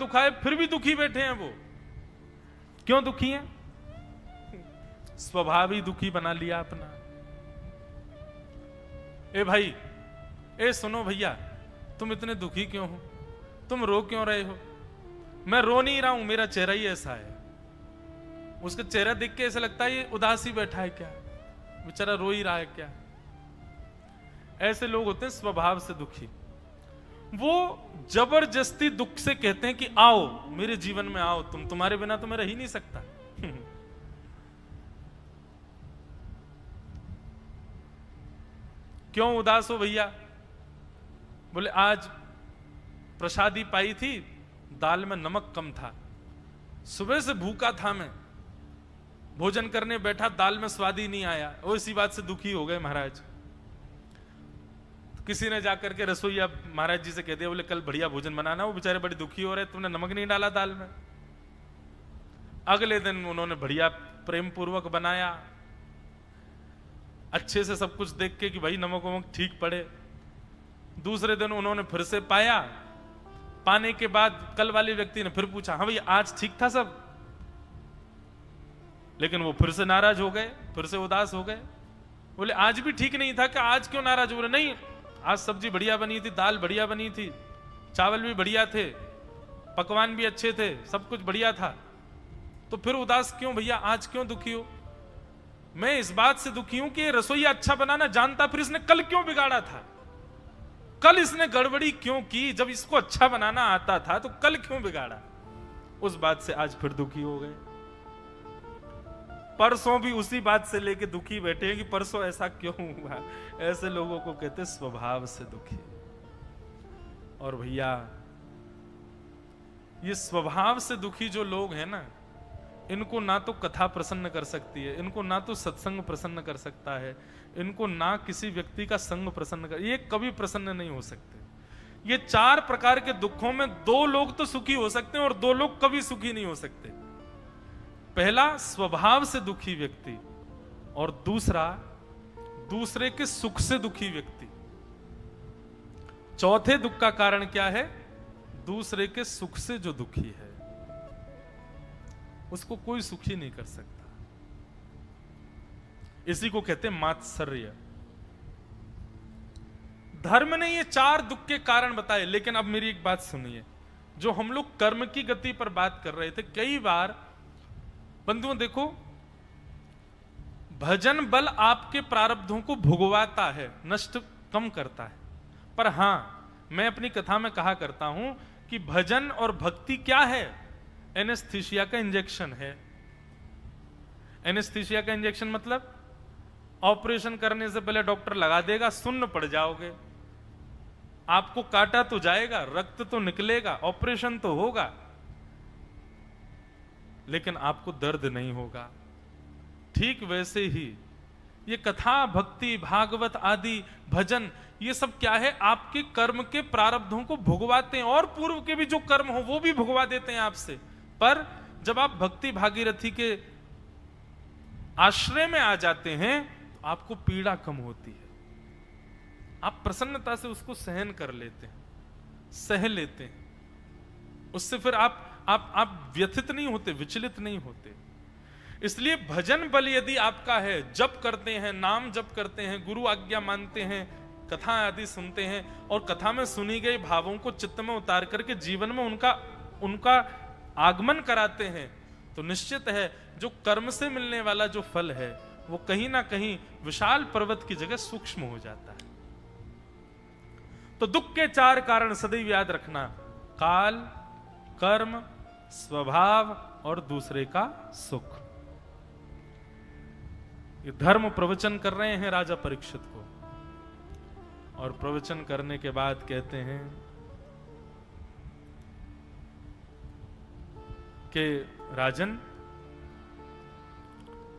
दुख आए फिर भी दुखी बैठे हैं। वो क्यों दुखी हैं? स्वभाव ही दुखी बना लिया अपना। ए भाई, ए सुनो भैया, तुम इतने दुखी क्यों हो? तुम रो क्यों रहे हो? मैं रो नहीं रहा हूं, मेरा चेहरा ही ऐसा है। उसका चेहरा देख के ऐसा लगता है ये उदास ही बैठा है क्या, बेचारा रो ही रहा है क्या। ऐसे लोग होते हैं स्वभाव से दुखी। वो जबरदस्ती दुख से कहते हैं कि आओ मेरे जीवन में आओ, तुम्हारे बिना तो मैं रह ही नहीं सकता। क्यों उदास हो भैया? बोले आज प्रसादी पाई थी, दाल में नमक कम था, सुबह से भूखा था मैं, भोजन करने बैठा, दाल में स्वाद ही नहीं आया, और इसी बात से दुखी हो गए महाराज। किसी ने जाकर के रसोईया महाराज जी से कह दिया, बोले कल बढ़िया भोजन बनाना, वो बेचारे बड़े दुखी हो रहे, तुमने नमक नहीं डाला दाल में। अगले दिन उन्होंने बढ़िया प्रेम पूर्वक बनाया, अच्छे से सब कुछ देख के कि भाई नमक वमक ठीक पड़े। दूसरे दिन उन्होंने फिर से पाया, पाने के बाद कल वाले व्यक्ति ने फिर पूछा, हाँ भाई आज ठीक था सब, लेकिन वो फिर से नाराज हो गए, फिर से उदास हो गए। बोले आज भी ठीक नहीं था, कि आज क्यों नाराज हो रहे? नहीं, आज सब्जी बढ़िया बनी थी, दाल बढ़िया बनी थी, चावल भी बढ़िया थे, पकवान भी अच्छे थे, सब कुछ बढ़िया था, तो फिर उदास क्यों भैया? आज क्यों दुखी हो? मैं इस बात से दुखी हूं कि रसोईया अच्छा बनाना जानता, फिर इसने कल क्यों बिगाड़ा था? कल इसने गड़बड़ी क्यों की? जब इसको अच्छा बनाना आता था तो कल क्यों बिगाड़ा? उस बात से आज फिर दुखी हो गए। परसों भी उसी बात से लेके दुखी बैठे हैं कि परसों ऐसा क्यों हुआ। ऐसे लोगों को कहते स्वभाव से दुखी। और भैया ये स्वभाव से दुखी जो लोग हैं ना, इनको ना तो कथा प्रसन्न कर सकती है, इनको ना तो सत्संग प्रसन्न कर सकता है, इनको ना किसी व्यक्ति का संग प्रसन्न कर, ये कभी प्रसन्न नहीं हो सकते। ये चार प्रकार के दुखों में दो लोग तो सुखी हो सकते हैं और दो लोग कभी सुखी नहीं हो सकते। पहला स्वभाव से दुखी व्यक्ति, और दूसरा दूसरे के सुख से दुखी व्यक्ति। चौथे दुख का कारण क्या है? दूसरे के सुख से जो दुखी है उसको कोई सुखी नहीं कर सकता। इसी को कहते हैं मात्सर्य। धर्म ने ये चार दुख के कारण बताए, लेकिन अब मेरी एक बात सुनिए, जो हम लोग कर्म की गति पर बात कर रहे थे, कई बार बंधुओं देखो, भजन बल आपके प्रारब्धों को भुगवाता है, नष्ट कम करता है, पर हां मैं अपनी कथा में कहा करता हूं कि भजन और भक्ति क्या है? एनेस्थीसिया का इंजेक्शन है। एनेस्थीसिया का इंजेक्शन मतलब ऑपरेशन करने से पहले डॉक्टर लगा देगा, सुन्न पड़ जाओगे, आपको काटा तो जाएगा, रक्त तो निकलेगा, ऑपरेशन तो होगा, लेकिन आपको दर्द नहीं होगा। ठीक वैसे ही ये कथा, भक्ति, भागवत आदि भजन, ये सब क्या है? आपके कर्म के प्रारब्धों को भुगवाते हैं, और पूर्व के भी जो कर्म हो वो भी भुगवा देते हैं आपसे। पर जब आप भक्ति भागीरथी के आश्रय में आ जाते हैं तो आपको पीड़ा कम होती है, आप प्रसन्नता से उसको सहन कर लेते हैं, सह लेते हैं, उससे फिर आप व्यथित नहीं होते, विचलित नहीं होते। इसलिए भजन बल यदि आपका है, जप करते हैं, नाम जप करते हैं, गुरु आज्ञा मानते हैं, कथा आदि सुनते हैं, और कथा में सुनी गई भावों को चित्त में उतार करके जीवन में उनका आगमन कराते हैं, तो निश्चित है जो कर्म से मिलने वाला जो फल है वो कहीं ना कहीं विशाल पर्वत की जगह सूक्ष्म हो जाता है। तो दुख के चार कारण सदैव याद रखना: काल, कर्म, स्वभाव और दूसरे का सुख। ये धर्म प्रवचन कर रहे हैं राजा परीक्षित को, और प्रवचन करने के बाद कहते हैं कि राजन,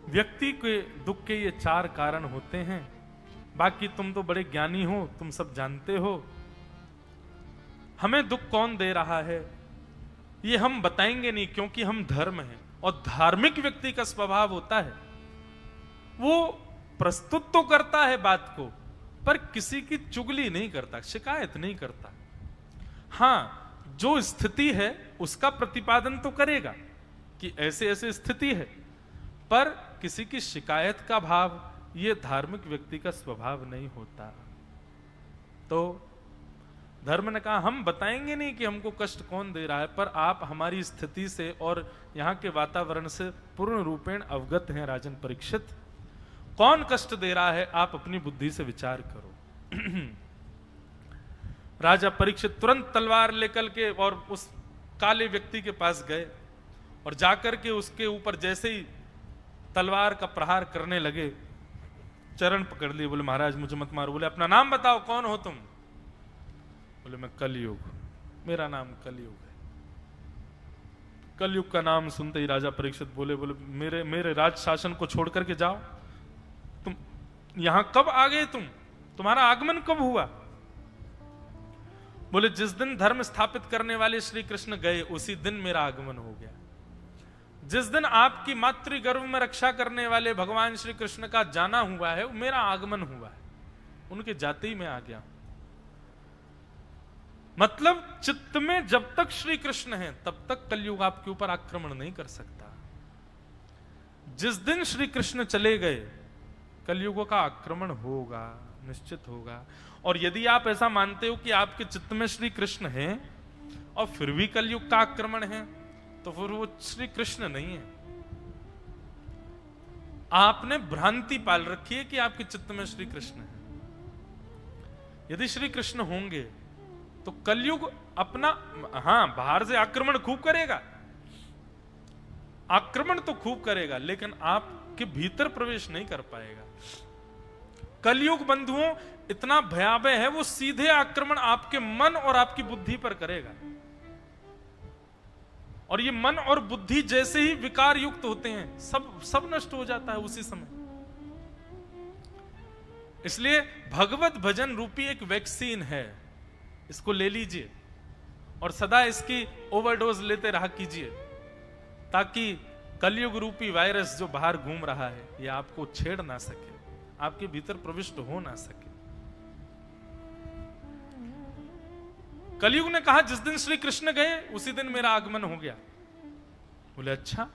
व्यक्ति के दुख के ये चार कारण होते हैं, बाकी तुम तो बड़े ज्ञानी हो, तुम सब जानते हो, हमें दुख कौन दे रहा है ये हम बताएंगे नहीं, क्योंकि हम धर्म हैं। और धार्मिक व्यक्ति का स्वभाव होता है वो प्रस्तुत तो करता है बात को, पर किसी की चुगली नहीं करता, शिकायत नहीं करता। हां, जो स्थिति है उसका प्रतिपादन तो करेगा कि ऐसे ऐसे स्थिति है, पर किसी की शिकायत का भाव ये धार्मिक व्यक्ति का स्वभाव नहीं होता। तो धर्म ने कहा हम बताएंगे नहीं कि हमको कष्ट कौन दे रहा है, पर आप हमारी स्थिति से और यहाँ के वातावरण से पूर्ण रूपेण अवगत हैं राजन परीक्षित। कौन कष्ट दे रहा है आप अपनी बुद्धि से विचार करो। राजा परीक्षित तुरंत तलवार लेकर के और उस काले व्यक्ति के पास गए और जाकर के उसके ऊपर जैसे ही तलवार का प्रहार करने लगे, चरण पकड़ लिए, बोले महाराज मुझे मत मारो। बोले अपना नाम बताओ, कौन हो तुम? बोले मैं कलयुग, मेरा नाम कलयुग है। कलयुग का नाम सुनते ही राजा परीक्षित बोले मेरे राज शासन को छोड़ करके जाओ। तुम यहां कब आ गए? तुम्हारा आगमन कब हुआ? बोले जिस दिन धर्म स्थापित करने वाले श्री कृष्ण गए उसी दिन मेरा आगमन हो गया। जिस दिन आपकी मातृ गर्भ में रक्षा करने वाले भगवान श्री कृष्ण का जाना हुआ है मेरा आगमन हुआ है, उनके जाते ही मैं आ गया। मतलब चित्त में जब तक श्री कृष्ण है तब तक कलयुग आपके ऊपर आक्रमण नहीं कर सकता। जिस दिन श्री कृष्ण चले गए कलयुग का आक्रमण होगा, निश्चित होगा। और यदि आप ऐसा मानते हो कि आपके चित्त में श्री कृष्ण है और फिर भी कलयुग का आक्रमण है, तो फिर वो श्री कृष्ण नहीं है। आपने भ्रांति पाल रखी है कि आपके चित्त में श्री कृष्ण है। यदि श्री कृष्ण होंगे तो कलयुग अपना, हां बाहर से आक्रमण खूब करेगा, आक्रमण तो खूब करेगा, लेकिन आपके भीतर प्रवेश नहीं कर पाएगा। कलयुग बंधुओं इतना भयावह है, वो सीधे आक्रमण आपके मन और आपकी बुद्धि पर करेगा। और ये मन और बुद्धि जैसे ही विकार युक्त होते हैं सब नष्ट हो जाता है उसी समय। इसलिए भगवत भजन रूपी एक वैक्सीन है, इसको ले लीजिए और सदा इसकी ओवरडोज लेते रहा कीजिए, ताकि कलयुग रूपी वायरस जो बाहर घूम रहा है ये आपको छेड़ ना सके, आपके भीतर प्रविष्ट हो ना सके। कलयुग ने कहा जिस दिन श्री कृष्ण गए उसी दिन मेरा आगमन हो गया। बोले अच्छा,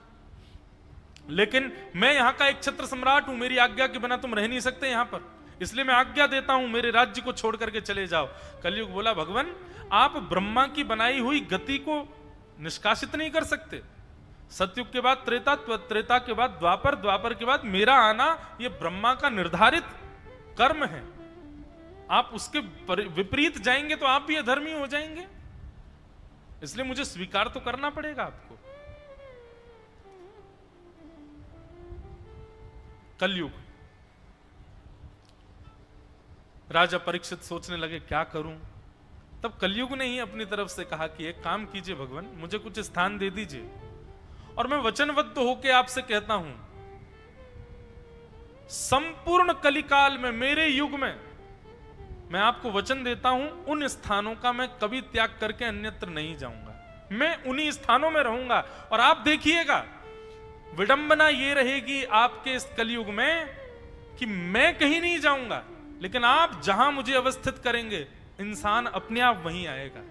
लेकिन मैं यहां का एक छत्र सम्राट हूं, मेरी आज्ञा के बिना तुम रह नहीं सकते यहां पर, इसलिए मैं आज्ञा देता हूं मेरे राज्य को छोड़ करके चले जाओ। कलयुग बोला भगवान आप ब्रह्मा की बनाई हुई गति को निष्कासित नहीं कर सकते। सतयुग के बाद त्रेता, त्रेता के बाद द्वापर, द्वापर के बाद मेरा आना, यह ब्रह्मा का निर्धारित कर्म है। आप उसके विपरीत जाएंगे तो आप भी अधर्मी हो जाएंगे, इसलिए मुझे स्वीकार तो करना पड़ेगा आपको। कलयुग। राजा परीक्षित सोचने लगे क्या करूं। तब कलयुग ने ही अपनी तरफ से कहा कि एक काम कीजिए भगवान, मुझे कुछ स्थान दे दीजिए और मैं वचनबद्ध होकर आपसे कहता हूं, संपूर्ण कलिकाल में, मेरे युग में, मैं आपको वचन देता हूं उन स्थानों का मैं कभी त्याग करके अन्यत्र नहीं जाऊंगा, मैं उन्हीं स्थानों में रहूंगा। और आप देखिएगा विडंबना ये रहेगी आपके इस कलयुग में कि मैं कहीं नहीं जाऊंगा, लेकिन आप जहां मुझे अवस्थित करेंगे इंसान अपने आप वहीं आएगा,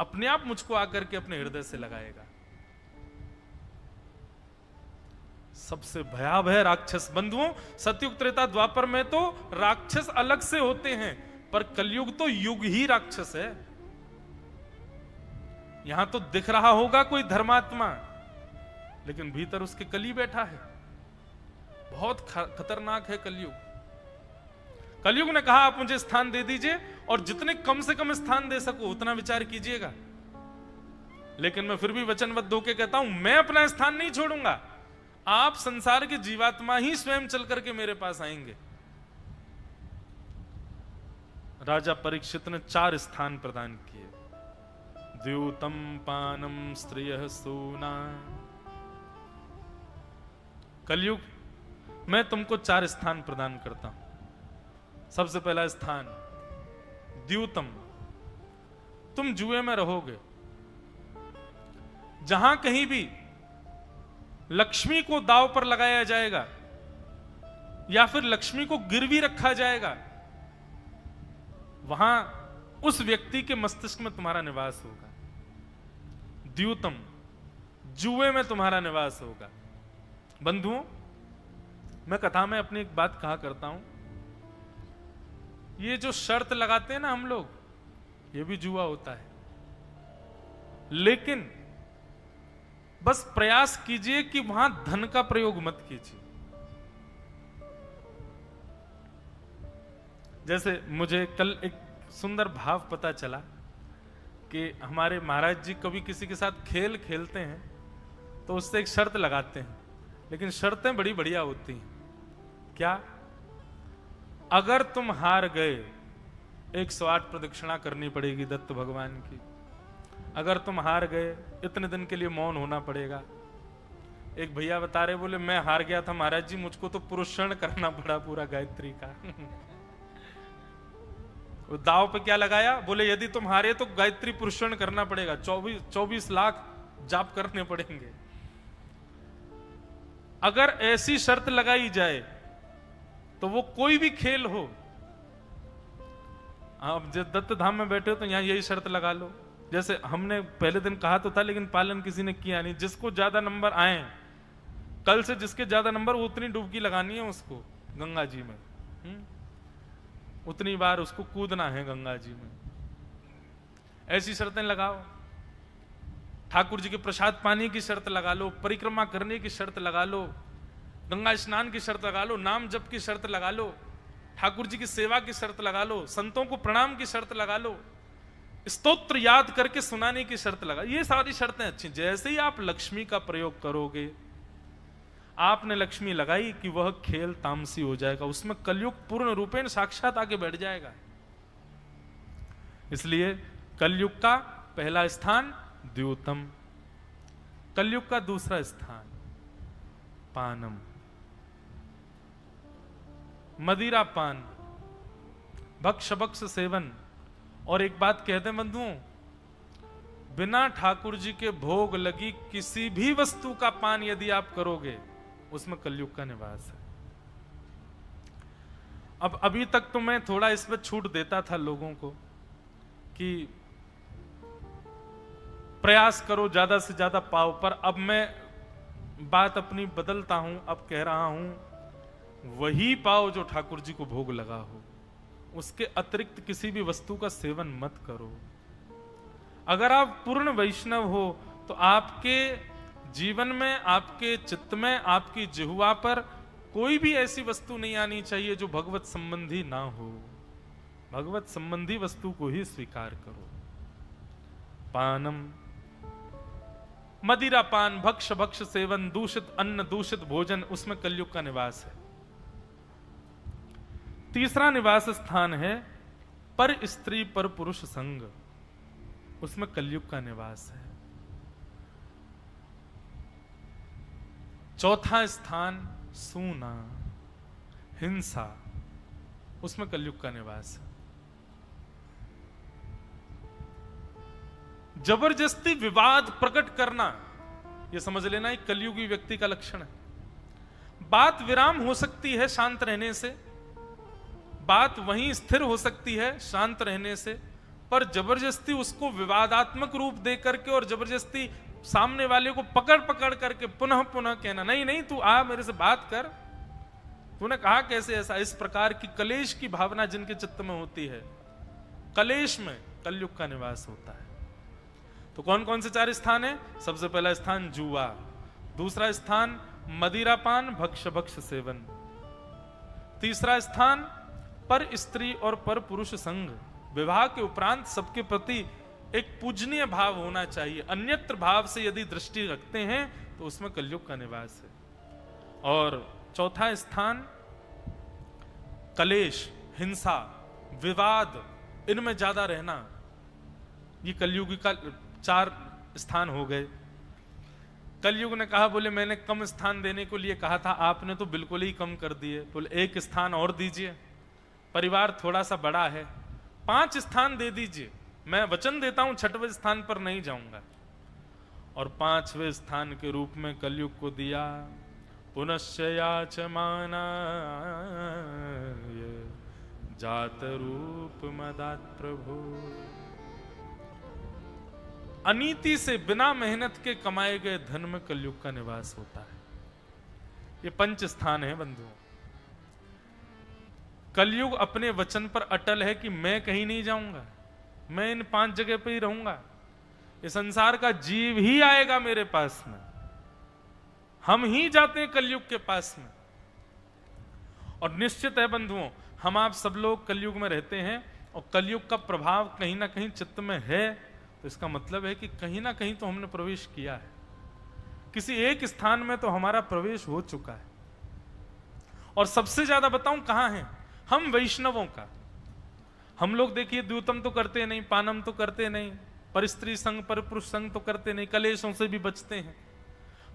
अपने आप मुझको आकर के अपने हृदय से लगाएगा। सबसे भयावह राक्षस बंधुओं, सतयुग त्रेता द्वापर में तो राक्षस अलग से होते हैं, पर कलयुग तो युग ही राक्षस है। यहां तो दिख रहा होगा कोई धर्मात्मा, लेकिन भीतर उसके कली बैठा है। बहुत खतरनाक है कलयुग। कलयुग ने कहा आप मुझे स्थान दे दीजिए और जितने कम से कम स्थान दे सको उतना विचार कीजिएगा, लेकिन मैं फिर भी वचनबद्ध होकर कहता हूं मैं अपना स्थान नहीं छोड़ूंगा। आप संसार के जीवात्मा ही स्वयं चल करके मेरे पास आएंगे। राजा परीक्षित ने 4 स्थान प्रदान किए, द्यूतम पानम स्त्रियः सूना। कलयुग मैं तुमको 4 स्थान प्रदान करता हूं। सबसे पहला स्थान द्यूतम, तुम जुए में रहोगे। जहां कहीं भी लक्ष्मी को दांव पर लगाया जाएगा या फिर लक्ष्मी को गिरवी रखा जाएगा, वहां उस व्यक्ति के मस्तिष्क में तुम्हारा निवास होगा। द्यूतम, जुए में तुम्हारा निवास होगा। बंधुओं, मैं कथा में अपनी एक बात कहा करता हूं, ये जो शर्त लगाते हैं ना हम लोग, ये भी जुआ होता है। लेकिन बस प्रयास कीजिए कि वहां धन का प्रयोग मत कीजिए। जैसे मुझे कल एक सुंदर भाव पता चला कि हमारे महाराज जी कभी किसी के साथ खेल खेलते हैं तो उससे एक शर्त लगाते हैं, लेकिन शर्तें बड़ी बढ़िया होती हैं। क्या? अगर तुम हार गए 108 प्रदक्षिणा करनी पड़ेगी दत्त भगवान की। अगर तुम हार गए इतने दिन के लिए मौन होना पड़ेगा। एक भैया बता रहे, बोले मैं हार गया था महाराज जी, मुझको तो पुरुषण करना पड़ा पूरा गायत्री का। वो दाव पे क्या लगाया? बोले यदि तुम हारे तो गायत्री पुरुषण करना पड़ेगा, 24 लाख जाप करने पड़ेंगे। अगर ऐसी शर्त लगाई जाए तो वो कोई भी खेल हो, आप जब दत्त धाम में बैठे हो तो यहां यही शर्त लगा लो। जैसे हमने पहले दिन कहा तो था, लेकिन पालन किसी ने किया नहीं। जिसको ज्यादा नंबर आए, कल से जिसके ज्यादा नंबर, वो उतनी डुबकी लगानी है उसको गंगा जी में। उतनी बार उसको कूदना है गंगा जी में। ऐसी शर्तें लगाओ। ठाकुर जी के प्रसाद पानी की शर्त लगा लो, परिक्रमा करने की शर्त लगा लो, गंगा स्नान की शर्त लगा लो, नाम जप की शर्त लगा लो, ठाकुर जी की सेवा की शर्त लगा लो, संतों को प्रणाम की शर्त लगा लो, स्तोत्र याद करके सुनाने की शर्त लगा। ये सारी शर्तें अच्छी। जैसे ही आप लक्ष्मी का प्रयोग करोगे, आपने लक्ष्मी लगाई कि वह खेल तामसी हो जाएगा, उसमें कलयुग पूर्ण रूपेण साक्षात आके बैठ जाएगा। इसलिए कलयुग का पहला स्थान द्यूतम, कलयुग का दूसरा स्थान पानम, मदिरा पान, भक्ष भक्ष सेवन। और एक बात कहते हैं बंधुओं, बिना ठाकुर जी के भोग लगी किसी भी वस्तु का पान यदि आप करोगे, उसमें कलयुग का निवास है। अब अभी तक तो मैं थोड़ा इसमें छूट देता था लोगों को कि प्रयास करो ज्यादा से ज्यादा पाओ, पर अब मैं बात अपनी बदलता हूं। अब कह रहा हूं वही पाओ जो ठाकुर जी को भोग लगा हो, उसके अतिरिक्त किसी भी वस्तु का सेवन मत करो। अगर आप पूर्ण वैष्णव हो तो आपके जीवन में, आपके चित्त में, आपकी जिह्वा पर कोई भी ऐसी वस्तु नहीं आनी चाहिए जो भगवत संबंधी ना हो। भगवत संबंधी वस्तु को ही स्वीकार करो। पानम, मदिरा पान, भक्ष भक्ष सेवन, दूषित अन्न, दूषित भोजन, उसमें कलयुग का निवास है। तीसरा निवास स्थान है पर स्त्री पर पुरुष संग, उसमें कलयुग का निवास है। चौथा स्थान सूना, हिंसा, उसमें कलयुग का निवास है। जबरदस्ती विवाद प्रकट करना, यह समझ लेना एक कलयुगी व्यक्ति का लक्षण है। बात विराम हो सकती है शांत रहने से, बात वहीं स्थिर हो सकती है शांत रहने से, पर जबरदस्ती उसको विवादात्मक रूप दे करके और जबरदस्ती सामने वाले को पकड़ पकड़ करके पुनः पुनः कहना, नहीं नहीं तू आ मेरे से बात कर, तूने कहा कैसे ऐसा, इस प्रकार की कलेश की भावना जिनके चित्त में होती है, कलेश में कलयुग का निवास होता है। तो कौन कौन से 4 स्थान है? सबसे पहला स्थान जुआ, दूसरा स्थान मदिरापान भक्ष भक्ष सेवन, तीसरा स्थान पर स्त्री और पर पुरुष संग। विवाह के उपरांत सबके प्रति एक पूजनीय भाव होना चाहिए। अन्यत्र भाव से यदि दृष्टि रखते हैं तो उसमें कलयुग का निवास है। और चौथा स्थान कलेश, हिंसा, विवाद, इनमें ज्यादा रहना, ये कलयुग का 4 स्थान हो गए। कलयुग ने कहा, बोले मैंने कम स्थान देने को लिए कहा था, आपने तो बिल्कुल ही कम कर दिए। बोले 1 स्थान और दीजिए, परिवार थोड़ा सा बड़ा है, 5 स्थान दे दीजिए, मैं वचन देता हूं 6वें स्थान पर नहीं जाऊंगा। और 5वें स्थान के रूप में कलयुग को दिया पुनश्च याचमानाय जात रूप मदात प्रभु। अनीति से बिना मेहनत के कमाए गए धन में कलयुग का निवास होता है। ये पंच स्थान है बंधुओं। कलयुग अपने वचन पर अटल है कि मैं कहीं नहीं जाऊंगा, मैं इन 5 जगह पे ही रहूंगा। ये संसार का जीव ही आएगा मेरे पास में, हम ही जाते हैं कलयुग के पास में। और निश्चित है बंधुओं, हम आप सब लोग कलयुग में रहते हैं और कलयुग का प्रभाव कहीं ना कहीं चित्त में है, तो इसका मतलब है कि कहीं ना कहीं तो हमने प्रवेश किया है, किसी एक स्थान में तो हमारा प्रवेश हो चुका है। और सबसे ज्यादा बताऊं कहां है? हम वैष्णवों का। हम लोग देखिए द्यूतम तो करते नहीं, पानम तो करते नहीं, पर स्त्री संग पर पुरुष संग तो करते नहीं, कलेशों से भी बचते हैं।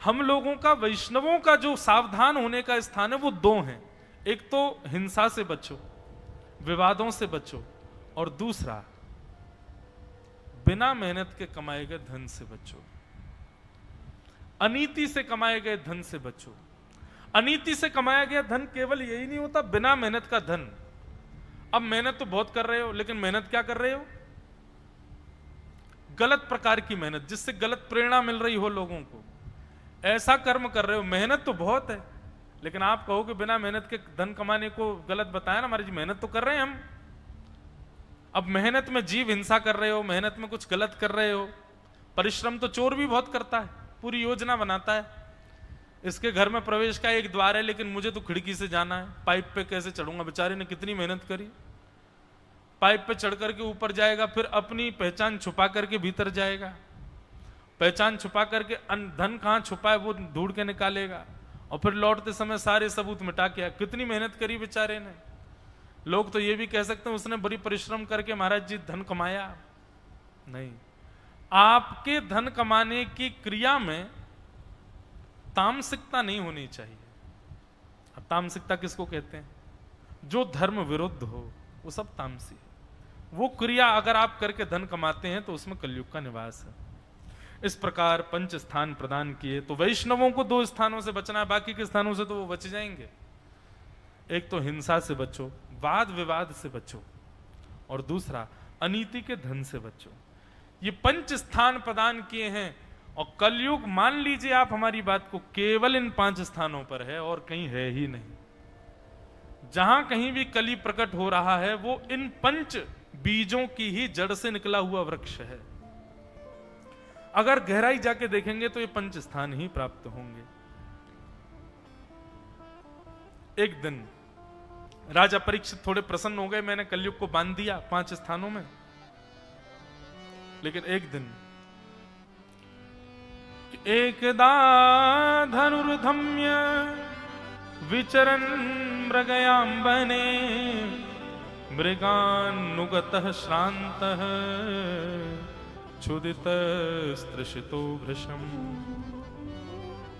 हम लोगों का, वैष्णवों का जो सावधान होने का स्थान है वो 2 हैं। एक तो हिंसा से बचो, विवादों से बचो, और दूसरा बिना मेहनत के कमाए गए धन से बचो, अनीति से कमाए गए धन से बचो। अनीति से कमाया गया धन केवल यही नहीं होता, बिना मेहनत का धन। अब मेहनत तो बहुत कर रहे हो, लेकिन मेहनत क्या कर रहे हो? गलत प्रकार की मेहनत, जिससे गलत प्रेरणा मिल रही हो लोगों को, ऐसा कर्म कर रहे हो। मेहनत तो बहुत है, लेकिन आप कहो कि बिना मेहनत के धन कमाने को गलत बताया ना, हमारी जी मेहनत तो कर रहे हैं हम। अब मेहनत में जीव हिंसा कर रहे हो, मेहनत में कुछ गलत कर रहे हो। परिश्रम तो चोर भी बहुत करता है, पूरी योजना बनाता है, इसके घर में प्रवेश का एक द्वार है लेकिन मुझे तो खिड़की से जाना है, पाइप पे कैसे चढ़ूंगा। बेचारे ने कितनी मेहनत करी, पाइप पे चढ़ करके ऊपर जाएगा, फिर अपनी पहचान छुपा करके भीतर जाएगा, पहचान छुपा करके धन कहां छुपा है वो ढूंढ के निकालेगा, और फिर लौटते समय सारे सबूत मिटा के। कितनी मेहनत करी बेचारे ने। लोग तो ये भी कह सकते हैं उसने बड़ी परिश्रम करके महाराज जी धन कमाया। नहीं, आपके धन कमाने की क्रिया में तामसिकता नहीं होनी चाहिए। अब तामसिकता किसको कहते हैं? जो धर्म विरुद्ध हो वो सब तामसी है। वो क्रिया अगर आप करके धन कमाते हैं तो उसमें कलयुग का निवास है। इस प्रकार 5 स्थान प्रदान किए, तो वैष्णवों को 2 स्थानों से बचना है, बाकी के स्थानों से तो वो बच जाएंगे। एक तो हिंसा से बचो, वाद विवाद से बचो, और दूसरा अनीति के धन से बचो। ये 5 स्थान प्रदान किए हैं, और कलयुग मान लीजिए आप हमारी बात को, केवल इन 5 स्थानों पर है और कहीं है ही नहीं। जहां कहीं भी कली प्रकट हो रहा है वो इन 5 बीजों की ही जड़ से निकला हुआ वृक्ष है। अगर गहराई जाके देखेंगे तो ये 5 स्थान ही प्राप्त होंगे। एक दिन राजा परीक्षित थोड़े प्रसन्न हो गए, मैंने कलयुग को बांध दिया 5 स्थानों में। लेकिन एक दिन एकदा धनुर्धम्य विचरन् मृगयाम्बने मृगान्नुगतः श्रान्तः क्षुदितस्तृषितो भृशम्।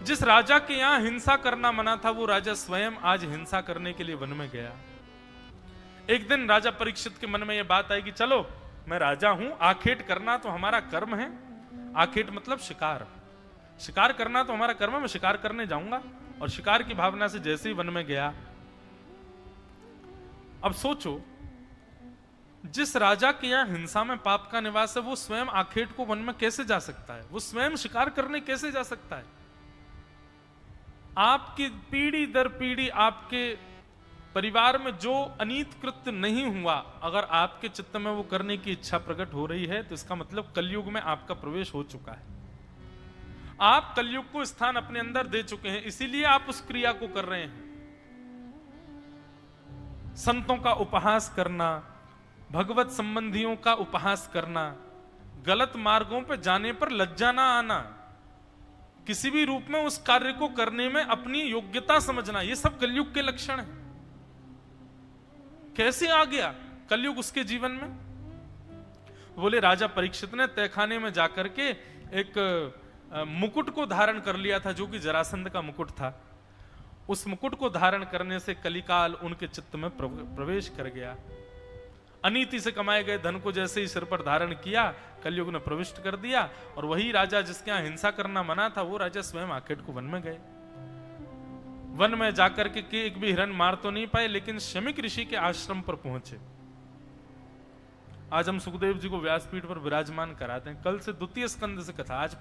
जिस राजा के यहां हिंसा करना मना था वो राजा स्वयं आज हिंसा करने के लिए वन में गया। एक दिन राजा परीक्षित के मन में यह बात आई कि चलो मैं राजा हूं, आखेट करना तो हमारा कर्म है। आखेट मतलब शिकार, शिकार करना तो हमारा कर्म है, मैं शिकार करने जाऊंगा। और शिकार की भावना से जैसे ही वन में गया, अब सोचो जिस राजा के यहां हिंसा में पाप का निवास है वो स्वयं आखेट को वन में कैसे जा सकता है? वो स्वयं शिकार करने कैसे जा सकता है? आपकी पीढ़ी दर पीढ़ी आपके परिवार में जो अनीत कृत्य नहीं हुआ, अगर आपके चित्त में वो करने की इच्छा प्रकट हो रही है तो इसका मतलब कलयुग में आपका प्रवेश हो चुका है। आप कलयुग को स्थान अपने अंदर दे चुके हैं, इसीलिए आप उस क्रिया को कर रहे हैं। संतों का उपहास करना, भगवत संबंधियों का उपहास करना, गलत मार्गों पर जाने पर लज्जा ना आना, किसी भी रूप में उस कार्य को करने में अपनी योग्यता समझना, ये सब कलयुग के लक्षण हैं। कैसे आ गया कलयुग उसके जीवन में? बोले राजा परीक्षित ने तहखाने में जाकर के एक मुकुट को धारण कर लिया था, जो कि जरासंध का मुकुट था। उस मुकुट को धारण करने से कलिकाल उनके चित्त में प्रवेश कर गया। अनीति से कमाए गए धन को जैसे ही सिर पर धारण किया, कलयुग ने प्रविष्ट कर दिया। और वही राजा जिसके यहां हिंसा करना मना था, वो राजा स्वयं आखेट को वन में गए। वन में जाकर के एक भी हिरन मार तो नहीं पाए, लेकिन शमीक ऋषि के आश्रम पर पहुंचे। आज हम सुखदेव जी को व्यासपीठ पर विराजमान कराते हैं। कल से द्वितीय स्कंद से कथा, आज